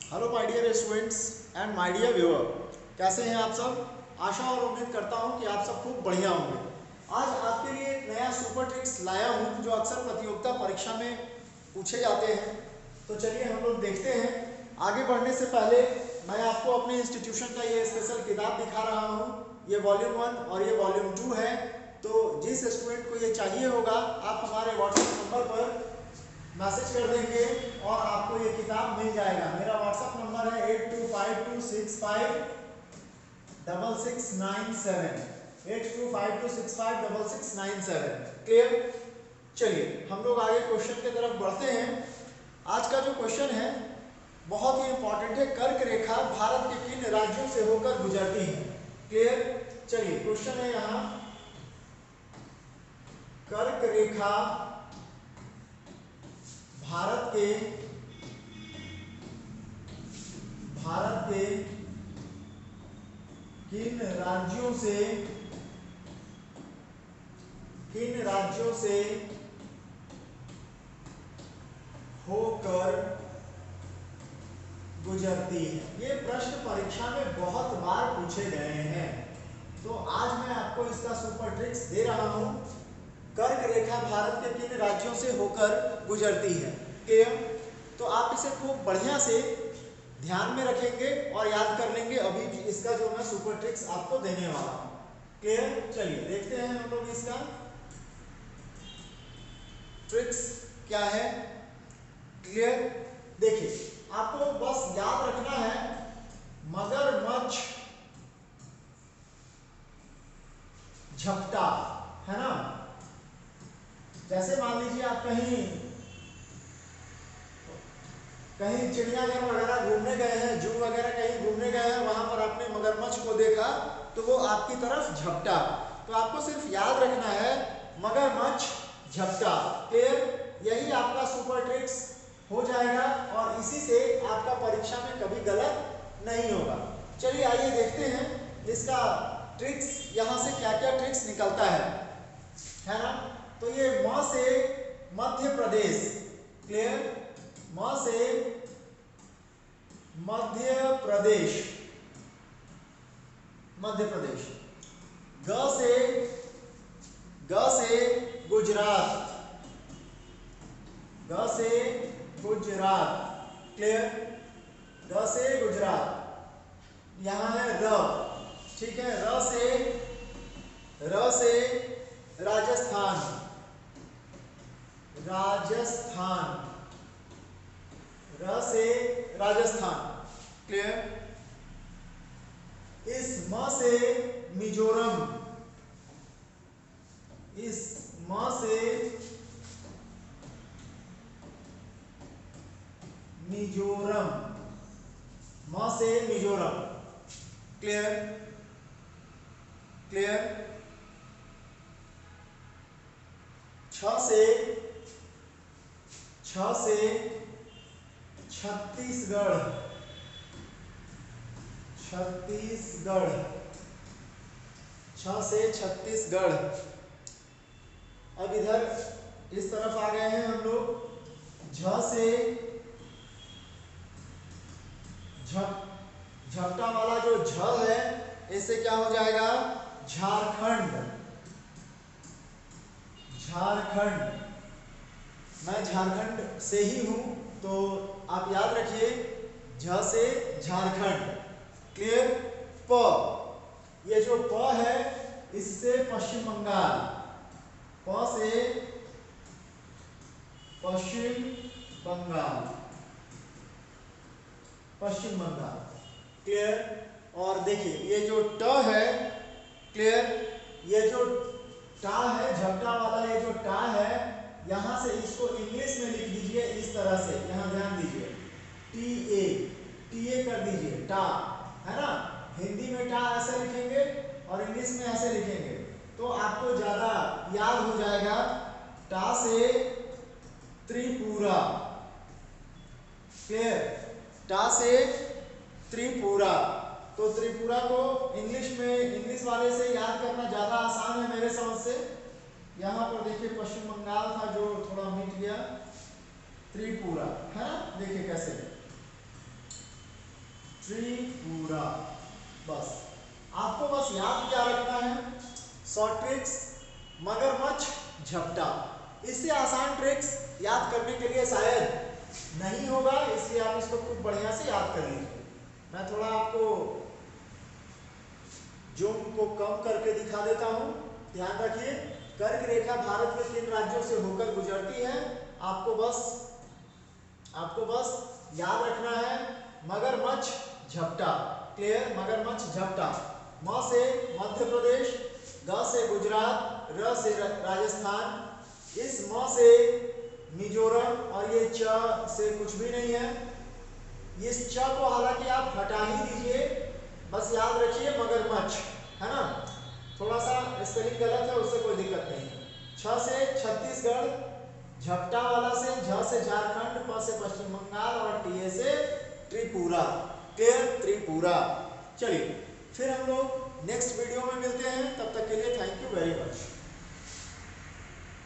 Hello my dear students and my dear viewer, कैसे हैं आप सब। आशा और उम्मीद करता हूं कि आप सब खूब बढ़िया होंगे। आज आपके लिए एक नया सुपर ट्रिक्स लाया हूं जो अक्सर प्रतियोगिता परीक्षा में पूछे जाते हैं। तो चलिए हम लोग देखते हैं। आगे बढ़ने से पहले मैं आपको अपने इंस्टीट्यूशन का ये स्पेशल किताब दिखा रहा हूँ। ये वॉल्यूम 1 और ये वॉल्यूम 2 है। तो जिस स्टूडेंट को ये चाहिए होगा आप हमारे व्हाट्सएप नंबर पर मैसेज कर देंगे और आपको ये किताब मिल जाएगा। मेरा व्हाट्सएप नंबर है 8252656697 8252656697। क्लियर। चलिए हम लोग आगे क्वेश्चन की तरफ बढ़ते हैं। आज का जो क्वेश्चन है बहुत ही इंपॉर्टेंट है। कर्क रेखा भारत के किन राज्यों से होकर गुजरती है। क्लियर। चलिए क्वेश्चन है यहाँ, कर्क रेखा भारत के किन राज्यों से होकर गुजरती है। ये प्रश्न परीक्षा में बहुत बार पूछे गए हैं। तो आज मैं आपको इसका सुपर ट्रिक्स दे रहा हूं। कर्क रेखा भारत के किन राज्यों से होकर गुजरती है। क्लियर। तो आप इसे खूब बढ़िया से ध्यान में रखेंगे और याद कर लेंगे। अभी इसका जो मैं सुपर ट्रिक्स आपको देने वाला हूं। क्लियर। चलिए देखते हैं हम लोग इसका ट्रिक्स क्या है। क्लियर। देखिए आपको बस याद रखना है मगरमच्छ झपटा, है ना। जैसे मान लीजिए आप कहीं चिड़ियाघर वगैरह घूमने गए हैं, जू वगैरह कहीं घूमने गए हैं, वहां पर आपने मगरमच्छ को देखा तो वो आपकी तरफ झपटा। तो आपको सिर्फ याद रखना है मगरमच्छ झपटा। क्लियर। यही आपका सुपर ट्रिक्स हो जाएगा और इसी से आपका परीक्षा में कभी गलत नहीं होगा। चलिए आइए देखते हैं इसका ट्रिक्स, यहां से क्या क्या ट्रिक्स निकलता है ना। तो ये म से मध्य प्रदेश। क्लियर। म से मध्य प्रदेश, ग से गुजरात, क्लियर। ग से गुजरात। यहां है र, ठीक है। र से राजस्थान, र से राजस्थान। क्लियर। इस म से मिजोरम, मिजोरम। क्लियर। छ से छत्तीसगढ़, छ से छत्तीसगढ़। अब इधर इस तरफ आ गए हैं हम लोग। झ से झपटा वाला जो झ है इससे क्या हो जाएगा, झारखंड। मैं झारखंड से ही हूं तो आप याद रखिए झ से झारखंड। क्लियर। प, ये जो प है इससे पश्चिम बंगाल, प से पश्चिम बंगाल। क्लियर। और देखिए ये जो ट है, क्लियर, ये जो टा है झपटा वाला, ये जो टा है यहां से इसको इंग्लिश में लिख दीजिए इस तरह से। यहां ध्यान दीजिए टी ए कर दीजिए, टा, है ना। हिंदी में टा ऐसे लिखेंगे और इंग्लिश में ऐसे लिखेंगे तो आपको ज्यादा याद हो जाएगा। टा से त्रिपुरा। क्लियर। टा से त्रिपुरा। तो त्रिपुरा को इंग्लिश वाले से याद करना ज्यादा आसान है मेरे समझ से। यहां पर देखिए पश्चिम बंगाल था जो थोड़ा मिट गया, त्रिपुरा, है ना। देखिए कैसे त्रिपुरा। बस आपको बस याद क्या रखना है, शॉर्ट ट्रिक्स, मगरमच्छ, झपटा। इससे आसान ट्रिक्स याद करने के लिए शायद नहीं होगा, इसलिए आप इसको खूब बढ़िया से याद कर लीजिए। मैं थोड़ा आपको जूम को कम करके दिखा देता हूं। ध्यान रखिए, कर्क रेखा भारत के किन राज्यों से होकर गुजरती है, आपको बस याद रखना है, मगरमच्छ झपटा। क्लियर, मगरमच्छ झपटा। म से मध्य प्रदेश, ग से गुजरात, र से राजस्थान, इस म से मिजोरम, और ये च से कुछ भी नहीं है। इस च को हालांकि आप हटा ही दीजिए, बस याद रखिए मगरमच्छ, है ना। थोड़ा सा स्पेलिंग गलत है, उससे कोई दिक्कत नहीं है। छ से छत्तीसगढ़, झपटा वाला से झारखंड, प से पश्चिम बंगाल, और टी से त्रिपुरा। क्लियर, त्रिपुरा। चलिए फिर हम लोग नेक्स्ट वीडियो में मिलते हैं, तब तक के लिए थैंक यू वेरी मच।